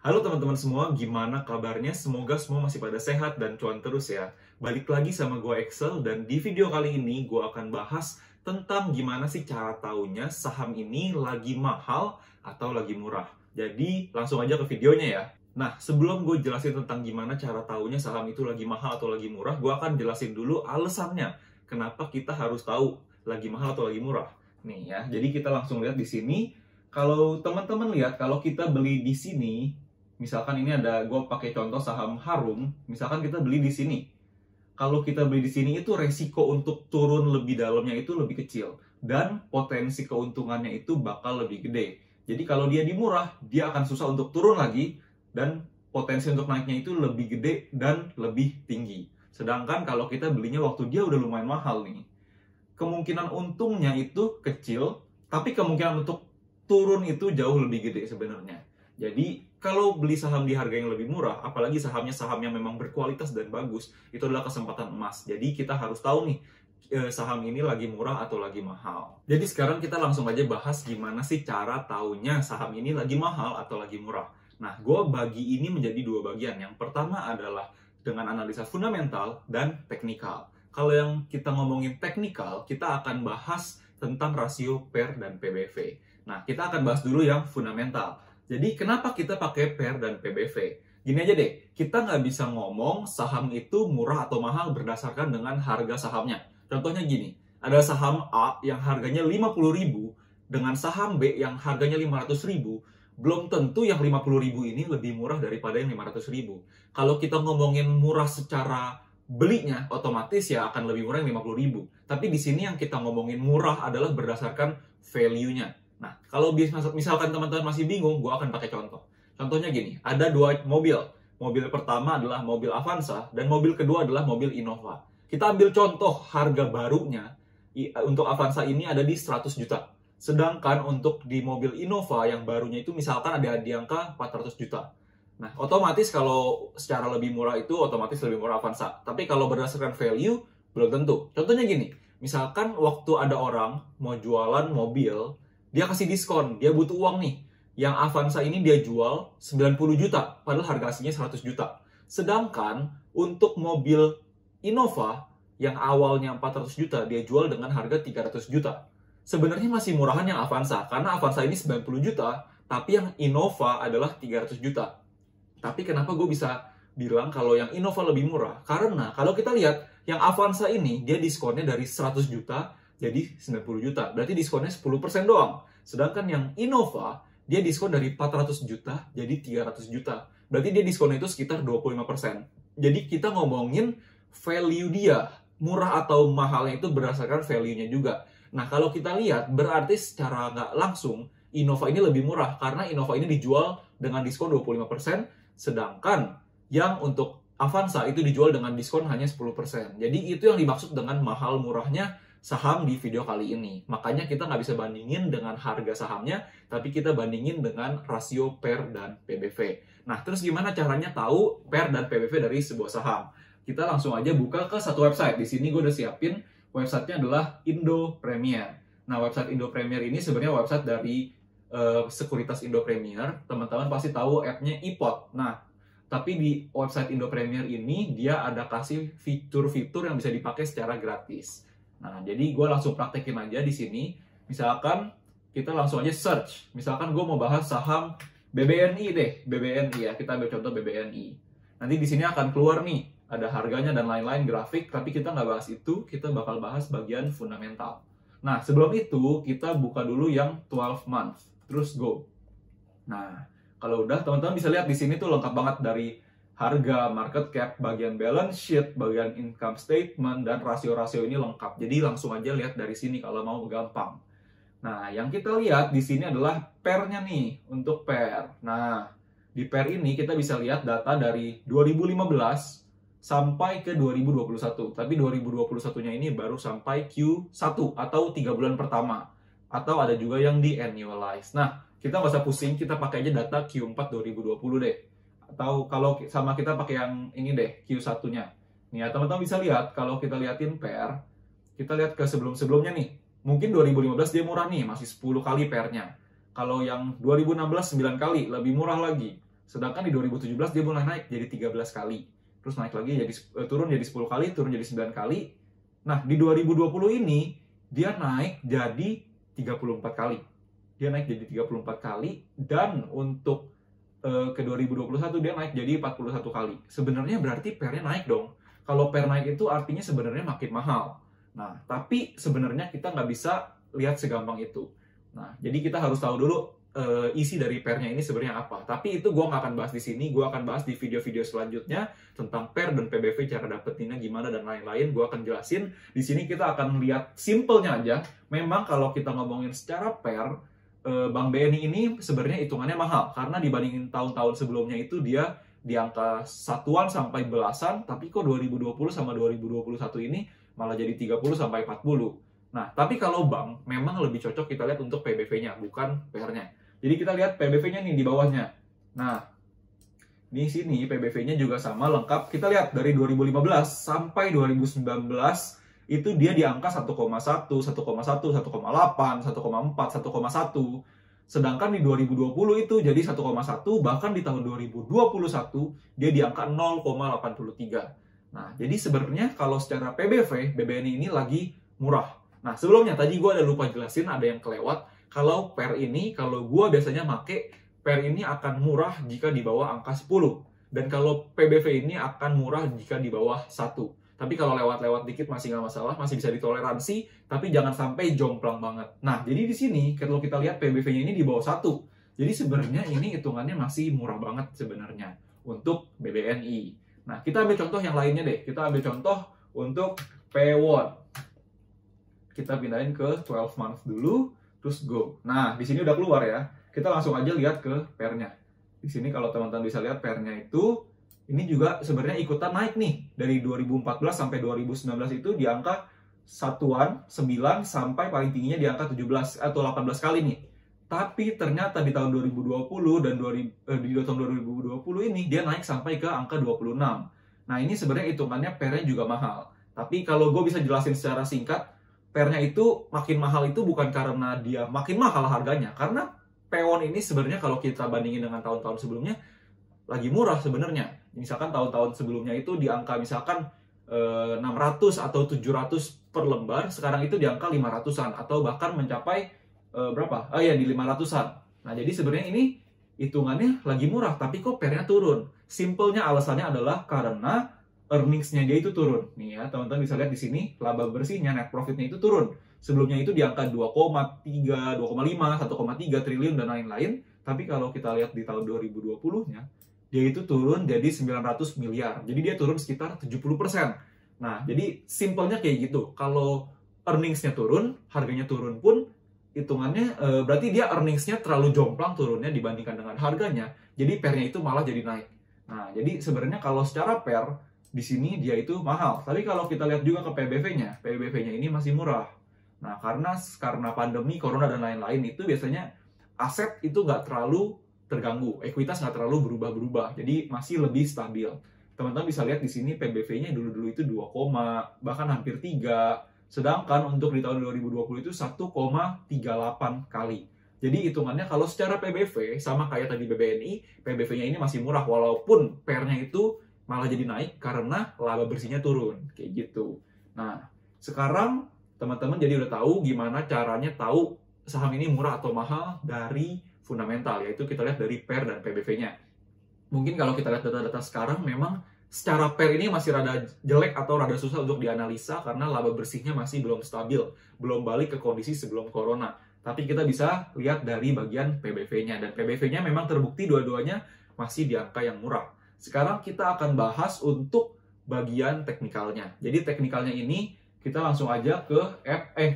Halo teman-teman semua, gimana kabarnya? Semoga semua masih pada sehat dan cuan terus ya. Balik lagi sama gue Excel, dan di video kali ini gue akan bahas tentang gimana sih cara taunya saham ini lagi mahal atau lagi murah. Jadi langsung aja ke videonya ya. Nah, sebelum gue jelasin tentang gimana cara taunya saham itu lagi mahal atau lagi murah, gue akan jelasin dulu alasannya. Kenapa kita harus tahu lagi mahal atau lagi murah. Nih ya, jadi kita langsung lihat di sini. Kalau teman-teman lihat, kalau kita beli di sini, misalkan ini ada, gue pakai contoh saham Harum, misalkan kita beli di sini. Kalau kita beli di sini itu resiko untuk turun lebih dalamnya itu lebih kecil. Dan potensi keuntungannya itu bakal lebih gede. Jadi kalau dia di murah, dia akan susah untuk turun lagi. Dan potensi untuk naiknya itu lebih gede dan lebih tinggi. Sedangkan kalau kita belinya waktu dia udah lumayan mahal nih, kemungkinan untungnya itu kecil, tapi kemungkinan untuk turun itu jauh lebih gede sebenarnya. Jadi kalau beli saham di harga yang lebih murah, apalagi sahamnya saham yang memang berkualitas dan bagus, itu adalah kesempatan emas. Jadi kita harus tahu nih, saham ini lagi murah atau lagi mahal. Jadi sekarang kita langsung aja bahas gimana sih cara taunya saham ini lagi mahal atau lagi murah. Nah, gue bagi ini menjadi dua bagian. Yang pertama adalah dengan analisa fundamental dan teknikal. Kalau yang kita ngomongin teknikal, kita akan bahas tentang rasio PER dan PBV. Nah, kita akan bahas dulu yang fundamental. Jadi, kenapa kita pakai PER dan PBV? Gini aja deh, kita nggak bisa ngomong saham itu murah atau mahal berdasarkan dengan harga sahamnya. Contohnya gini, ada saham A yang harganya 50.000 dengan saham B yang harganya 500.000. Belum tentu yang 50.000 ini lebih murah daripada yang 500.000. Kalau kita ngomongin murah secara belinya, otomatis ya akan lebih murah yang 50.000. Tapi di sini yang kita ngomongin murah adalah berdasarkan value-nya. Nah, kalau misalkan teman-teman masih bingung, gue akan pakai contoh. Contohnya gini, ada dua mobil. Mobil pertama adalah mobil Avanza, dan mobil kedua adalah mobil Innova. Kita ambil contoh harga barunya, untuk Avanza ini ada di 100 juta. Sedangkan untuk di mobil Innova yang barunya itu misalkan ada di angka 400 juta. Nah, otomatis kalau secara lebih murah itu otomatis lebih murah Avanza. Tapi kalau berdasarkan value, belum tentu. Contohnya gini, misalkan waktu ada orang mau jualan mobil, dia kasih diskon, dia butuh uang nih. Yang Avanza ini dia jual 90 juta, padahal harga aslinya 100 juta. Sedangkan untuk mobil Innova yang awalnya 400 juta, dia jual dengan harga 300 juta. Sebenarnya masih murahan yang Avanza, karena Avanza ini 90 juta, tapi yang Innova adalah 300 juta. Tapi kenapa gue bisa bilang kalau yang Innova lebih murah? Karena kalau kita lihat, yang Avanza ini dia diskonnya dari 100 juta jadi 90 juta. Berarti diskonnya 10% doang. Sedangkan yang Innova, dia diskon dari 400 juta jadi 300 juta. Berarti dia diskonnya itu sekitar 25%. Jadi kita ngomongin value dia. Murah atau mahalnya itu berdasarkan value-nya juga. Nah, kalau kita lihat, berarti secara nggak langsung, Innova ini lebih murah. Karena Innova ini dijual dengan diskon 25%. Sedangkan yang untuk Avanza itu dijual dengan diskon hanya 10%. Jadi itu yang dimaksud dengan mahal murahnya saham di video kali ini. Makanya kita nggak bisa bandingin dengan harga sahamnya, tapi kita bandingin dengan rasio PER dan PBV. Nah, terus gimana caranya tahu PER dan PBV dari sebuah saham? Kita langsung aja buka ke satu website. Di sini gue udah siapin, websitenya adalah Indo Premier. Nah, website Indo Premier ini sebenarnya website dari Sekuritas Indo Premier. Teman-teman pasti tahu app-nya iPod. Nah, tapi di website Indo Premier ini, dia ada kasih fitur-fitur yang bisa dipakai secara gratis. Nah, jadi gue langsung praktekin aja di sini. Misalkan kita langsung aja search. Misalkan gue mau bahas saham BBNI deh, BBNI ya. Kita ambil contoh BBNI. Nanti di sini akan keluar nih, ada harganya dan lain-lain grafik. Tapi kita nggak bahas itu, kita bakal bahas bagian fundamental. Nah, sebelum itu kita buka dulu yang 12 month. Terus go. Nah, kalau udah teman-teman bisa lihat di sini tuh lengkap banget dari harga, market cap, bagian balance sheet, bagian income statement, dan rasio-rasio ini lengkap. Jadi langsung aja lihat dari sini kalau mau gampang. Nah, yang kita lihat di sini adalah PER-nya nih, untuk PER. Nah, di PER ini kita bisa lihat data dari 2015 sampai ke 2021. Tapi 2021-nya ini baru sampai Q1 atau 3 bulan pertama. Atau ada juga yang di annualize. Nah, kita nggak usah pusing, kita pakai aja data Q4 2020 deh. Atau kalau sama kita pakai yang ini deh, Q1-nya. Nih ya, teman-teman bisa lihat, kalau kita liatin PER, kita lihat ke sebelum-sebelumnya nih. Mungkin 2015 dia murah nih, masih 10 kali PER-nya. Kalau yang 2016 9 kali, lebih murah lagi. Sedangkan di 2017 dia mulai naik jadi 13 kali. Terus naik lagi jadi turun jadi 10 kali, turun jadi 9 kali. Nah, di 2020 ini dia naik jadi 34 kali. Dia naik jadi 34 kali, dan untuk ke 2021 dia naik jadi 41 kali. Sebenarnya berarti pairnya naik dong. Kalau pair naik itu artinya sebenarnya makin mahal. Nah, tapi sebenarnya kita nggak bisa lihat segampang itu. Nah, jadi kita harus tahu dulu isi dari pairnya ini sebenarnya apa. Tapi itu gue nggak akan bahas di sini. Gue akan bahas di video-video selanjutnya tentang pair dan PBV, cara dapetinnya gimana dan lain-lain. Gue akan jelasin. Di sini kita akan lihat simpelnya aja. Memang kalau kita ngomongin secara pair, Bank BNI ini sebenarnya hitungannya mahal. Karena dibandingin tahun-tahun sebelumnya itu dia di angka satuan sampai belasan. Tapi kok 2020 sama 2021 ini malah jadi 30 sampai 40. Nah, tapi kalau bank memang lebih cocok kita lihat untuk PBV-nya, bukan pair-nya. Jadi kita lihat PBV-nya nih di bawahnya. Nah, di sini PBV-nya juga sama lengkap. Kita lihat dari 2015 sampai 2019 itu dia di angka 1,1, 1,1, 1,8, 1,4, 1,1. Sedangkan di 2020 itu jadi 1,1, bahkan di tahun 2021 dia di angka 0,83. Nah, jadi sebenarnya kalau secara PBV, BBNI ini lagi murah. Nah, sebelumnya tadi gue ada lupa jelasin, ada yang kelewat. Kalau pair ini, kalau gue biasanya make pair ini akan murah jika di bawah angka 10. Dan kalau PBV ini akan murah jika di bawah 1. Tapi kalau lewat-lewat dikit masih nggak masalah, masih bisa ditoleransi, tapi jangan sampai jomplang banget. Nah, jadi di sini kalau kita lihat PBV-nya ini di bawah 1. Jadi sebenarnya ini hitungannya masih murah banget sebenarnya untuk BBNI. Nah, kita ambil contoh yang lainnya deh. Kita ambil contoh untuk P1. Kita pindahin ke 12 month dulu. Terus go. Nah, di sini udah keluar ya. Kita langsung aja lihat ke pairnya. Di sini kalau teman-teman bisa lihat pairnya itu, ini juga sebenarnya ikutan naik nih. Dari 2014 sampai 2019 itu di angka satuan 9 sampai paling tingginya di angka 17 atau 18 kali nih. Tapi ternyata di tahun 2020 dan di tahun 2020 ini dia naik sampai ke angka 26. Nah, ini sebenarnya hitungannya pairnya juga mahal. Tapi kalau gue bisa jelasin secara singkat, pairnya itu makin mahal itu bukan karena dia makin mahal harganya. Karena P1 ini sebenarnya kalau kita bandingin dengan tahun-tahun sebelumnya, lagi murah sebenarnya. Misalkan tahun-tahun sebelumnya itu di angka misalkan 600 atau 700 per lembar, sekarang itu di angka 500-an. Atau bahkan mencapai berapa? Di 500-an. Nah, jadi sebenarnya ini hitungannya lagi murah, tapi kok pairnya turun? Simpelnya alasannya adalah karena earnings-nya dia itu turun. Nih ya, teman-teman bisa lihat di sini, laba bersihnya, net profit-nya itu turun. Sebelumnya itu di angka 2,3, 2,5, 1,3 triliun dan lain-lain. Tapi kalau kita lihat di tahun 2020-nya, dia itu turun jadi 900 miliar. Jadi dia turun sekitar 70%. Nah, jadi simpelnya kayak gitu. Kalau earnings-nya turun, harganya turun pun, hitungannya berarti dia earnings-nya terlalu jomplang turunnya dibandingkan dengan harganya. Jadi pair-nya itu malah jadi naik. Nah, jadi sebenarnya kalau secara pair, di sini dia itu mahal. Tapi kalau kita lihat juga ke PBV-nya, PBV-nya ini masih murah. Nah, karena pandemi, corona, dan lain-lain itu biasanya aset itu nggak terlalu terganggu. Ekuitas nggak terlalu berubah-berubah. Jadi masih lebih stabil. Teman-teman bisa lihat di sini PBV-nya dulu-dulu itu 2, bahkan hampir 3. Sedangkan untuk di tahun 2020 itu 1,38 kali. Jadi hitungannya kalau secara PBV, sama kayak tadi BBNI, PBV-nya ini masih murah. Walaupun pair-nya itu malah jadi naik karena laba bersihnya turun. Kayak gitu. Nah, sekarang teman-teman jadi udah tahu gimana caranya tahu saham ini murah atau mahal dari fundamental, yaitu kita lihat dari pair dan PBV-nya. Mungkin kalau kita lihat data-data sekarang, memang secara pair ini masih rada jelek atau rada susah untuk dianalisa karena laba bersihnya masih belum stabil, belum balik ke kondisi sebelum corona. Tapi kita bisa lihat dari bagian PBV-nya, dan PBV-nya memang terbukti dua-duanya masih di angka yang murah. Sekarang kita akan bahas untuk bagian teknikalnya. Jadi teknikalnya ini kita langsung aja ke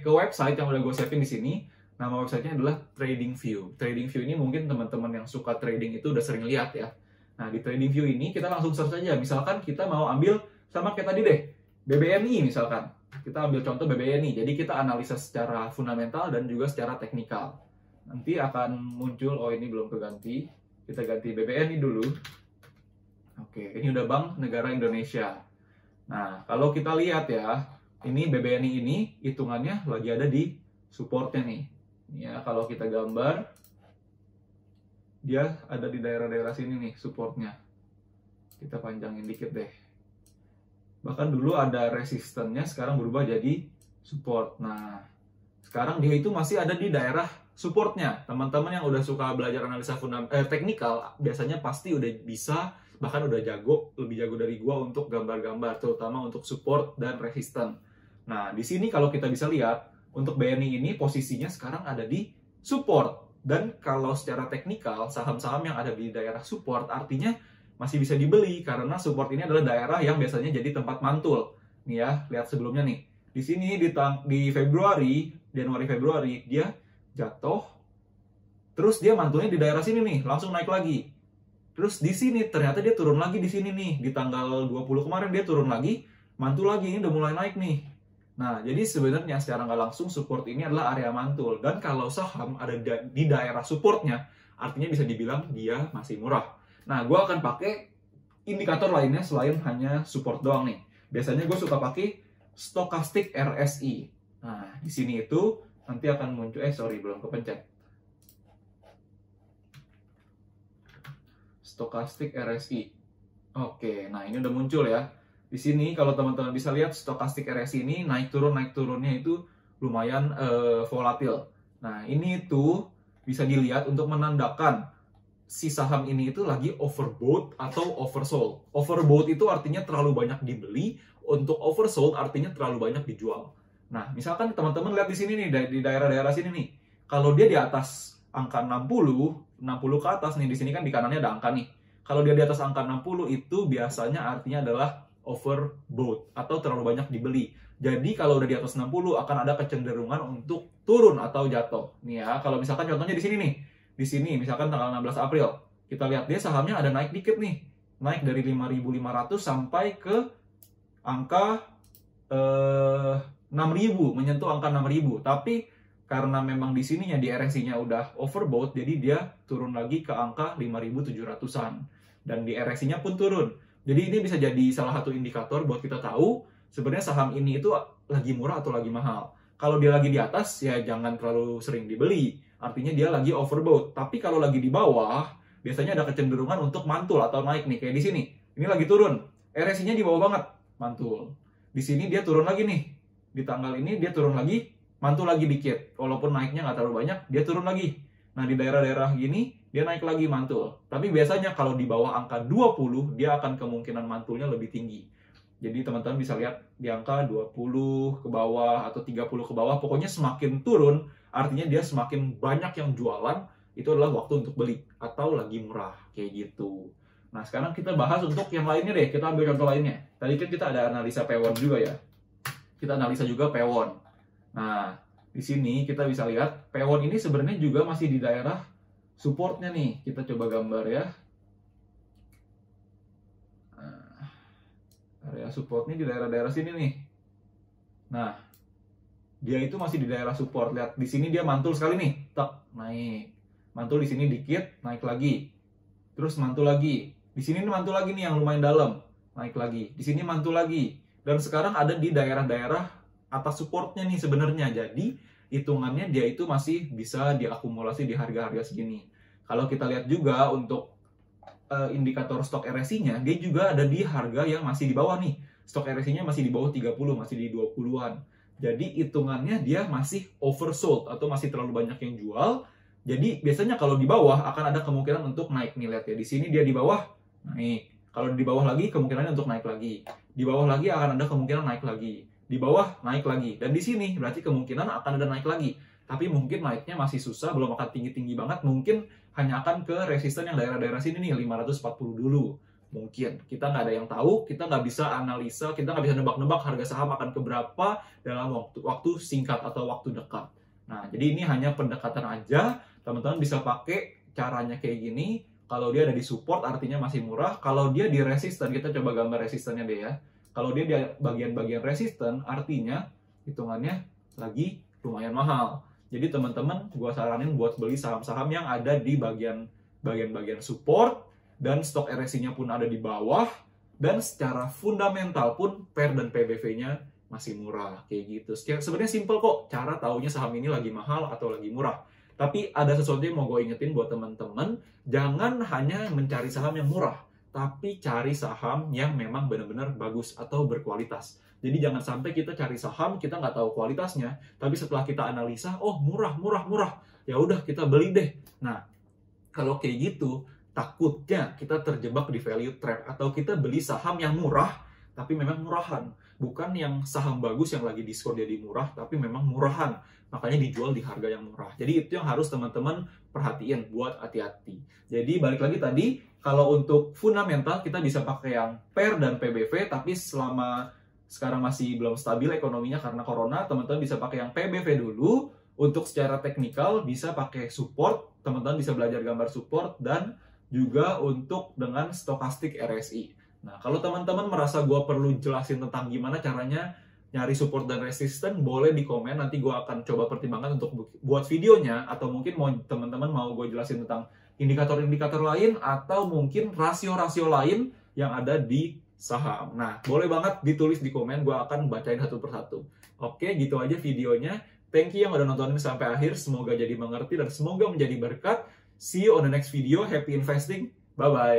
website yang udah gue saving di sini. Nama websitenya adalah TradingView. TradingView ini mungkin teman-teman yang suka trading itu udah sering lihat ya. Nah, di TradingView ini kita langsung search aja. Misalkan kita mau ambil sama kayak tadi deh, BBNI misalkan. Kita ambil contoh BBNI. Jadi kita analisa secara fundamental dan juga secara teknikal. Nanti akan muncul, oh ini belum keganti. Kita ganti BBNI dulu. Oke, ini udah Bank Negara Indonesia. Nah, kalau kita lihat ya, ini BBNI ini hitungannya lagi ada di supportnya nih. Ya, kalau kita gambar dia ada di daerah-daerah sini nih supportnya. Kita panjangin dikit deh. Bahkan dulu ada resistennya, sekarang berubah jadi support. Nah, sekarang dia itu masih ada di daerah supportnya. Teman-teman yang udah suka belajar analisa teknikal, biasanya pasti udah bisa, bahkan udah jago, lebih jago dari gua untuk gambar-gambar, terutama untuk support dan resisten. Nah, di sini kalau kita bisa lihat, untuk BNI ini posisinya sekarang ada di support. Dan kalau secara teknikal, saham-saham yang ada di daerah support artinya masih bisa dibeli, karena support ini adalah daerah yang biasanya jadi tempat mantul. Nih ya, lihat sebelumnya nih. Di sini di Januari-Februari, dia jatuh, terus dia mantulnya di daerah sini nih, langsung naik lagi. Terus di sini ternyata dia turun lagi di sini nih, di tanggal 20 kemarin dia turun lagi, mantul lagi, ini udah mulai naik nih. Nah, jadi sebenarnya secara nggak langsung support ini adalah area mantul. Dan kalau saham ada di daerah supportnya, artinya bisa dibilang dia masih murah. Nah, gue akan pakai indikator lainnya selain hanya support doang nih. Biasanya gue suka pakai Stochastic RSI. Nah, di sini itu nanti akan muncul, belum kepencet. Stochastic RSI. Oke, nah ini udah muncul ya. Di sini kalau teman-teman bisa lihat Stochastic RSI ini naik turunnya itu lumayan volatil. Nah, ini tuh bisa dilihat untuk menandakan si saham ini itu lagi overbought atau oversold. Overbought itu artinya terlalu banyak dibeli, untuk oversold artinya terlalu banyak dijual. Nah, misalkan teman-teman lihat di sini nih, di daerah-daerah sini nih. Kalau dia di atas angka 60 ke atas nih, di sini kan di kanannya ada angka nih. Kalau dia di atas angka 60 itu biasanya artinya adalah overbought atau terlalu banyak dibeli. Jadi kalau udah di atas 60 akan ada kecenderungan untuk turun atau jatuh. Nih ya, kalau misalkan contohnya di sini nih. Di sini misalkan tanggal 16 April, kita lihat dia sahamnya ada naik dikit nih. Naik dari 5.500 sampai ke angka 6.000, menyentuh angka 6.000. Tapi karena memang di sininya di RSI-nya udah overbought, jadi dia turun lagi ke angka 5.700-an. Dan di RSI-nya pun turun. Jadi ini bisa jadi salah satu indikator buat kita tahu sebenarnya saham ini itu lagi murah atau lagi mahal. Kalau dia lagi di atas, ya jangan terlalu sering dibeli. Artinya dia lagi overbought. Tapi kalau lagi di bawah, biasanya ada kecenderungan untuk mantul atau naik nih. Kayak di sini. Ini lagi turun. RSI-nya di bawah banget. Mantul. Di sini dia turun lagi nih. Di tanggal ini dia turun lagi. Mantul lagi dikit. Walaupun naiknya nggak terlalu banyak, dia turun lagi. Nah, di daerah-daerah gini, dia naik lagi mantul. Tapi biasanya kalau di bawah angka 20, dia akan kemungkinan mantulnya lebih tinggi. Jadi teman-teman bisa lihat di angka 20 ke bawah atau 30 ke bawah. Pokoknya semakin turun, artinya dia semakin banyak yang jualan. Itu adalah waktu untuk beli atau lagi murah. Kayak gitu. Nah, sekarang kita bahas untuk yang lainnya deh. Kita ambil contoh lainnya. Tadi kan kita ada analisa Pewon juga ya. Kita analisa juga Pewon. Nah, di sini kita bisa lihat Pewon ini sebenarnya juga masih di daerah supportnya nih. Kita coba gambar ya. Area supportnya di daerah-daerah sini nih. Nah, dia itu masih di daerah support. Lihat di sini dia mantul sekali nih. Tak, naik. Mantul di sini dikit, naik lagi. Terus mantul lagi. Di sini mantul lagi nih yang lumayan dalam. Naik lagi. Di sini mantul lagi. Dan sekarang ada di daerah-daerah atas supportnya nih sebenarnya. Jadi, hitungannya dia itu masih bisa diakumulasi di harga-harga segini. Kalau kita lihat juga untuk indikator stok RSI-nya, dia juga ada di harga yang masih di bawah nih. Stok RSI-nya masih di bawah 30, masih di 20-an. Jadi hitungannya dia masih oversold atau masih terlalu banyak yang jual. Jadi biasanya kalau di bawah akan ada kemungkinan untuk naik nih, lihat ya. Di sini dia di bawah, naik. Kalau di bawah lagi kemungkinannya untuk naik lagi. Di bawah lagi akan ada kemungkinan naik lagi. Di bawah naik lagi. Dan di sini berarti kemungkinan akan ada naik lagi. Tapi mungkin naiknya masih susah, belum akan tinggi-tinggi banget. Mungkin hanya akan ke resisten yang daerah-daerah sini nih, 540 dulu. Mungkin. Kita nggak ada yang tahu, kita nggak bisa analisa, kita nggak bisa nebak-nebak harga saham akan ke berapa dalam waktu singkat atau waktu dekat. Nah, jadi ini hanya pendekatan aja. Teman-teman bisa pakai caranya kayak gini. Kalau dia ada di support, artinya masih murah. Kalau dia di resisten, kita coba gambar resistennya deh ya. Kalau dia di bagian-bagian resisten, artinya hitungannya lagi lumayan mahal. Jadi teman-teman, gue saranin buat beli saham-saham yang ada di bagian support, dan stok RSI-nya pun ada di bawah, dan secara fundamental pun PER dan PBV-nya masih murah, kayak gitu. Sebenarnya simple kok, cara taunya saham ini lagi mahal atau lagi murah. Tapi ada sesuatu yang mau gue ingetin buat teman-teman, jangan hanya mencari saham yang murah, tapi cari saham yang memang benar-benar bagus atau berkualitas. Jadi jangan sampai kita cari saham, kita nggak tahu kualitasnya, tapi setelah kita analisa, oh murah, ya udah kita beli deh. Nah, kalau kayak gitu, takutnya kita terjebak di value trap, atau kita beli saham yang murah, tapi memang murahan. Bukan yang saham bagus yang lagi diskon jadi murah, tapi memang murahan. Makanya dijual di harga yang murah. Jadi itu yang harus teman-teman perhatiin buat hati-hati. Jadi balik lagi tadi, kalau untuk fundamental kita bisa pakai yang PER dan PBV, tapi selama sekarang masih belum stabil ekonominya karena corona, teman-teman bisa pakai yang PBV dulu. Untuk secara teknikal bisa pakai support, teman-teman bisa belajar gambar support, dan juga untuk dengan stokastik RSI. Nah, kalau teman-teman merasa gue perlu jelasin tentang gimana caranya nyari support dan resisten, boleh di komen, nanti gue akan coba pertimbangkan untuk buat videonya, atau mungkin teman-teman mau gue jelasin tentang indikator-indikator lain, atau mungkin rasio-rasio lain yang ada di saham. Nah, boleh banget ditulis di komen, gue akan bacain satu persatu. Oke, gitu aja videonya. Thank you yang udah nontonin sampai akhir, semoga jadi mengerti dan semoga menjadi berkat. See you on the next video. Happy investing. Bye-bye.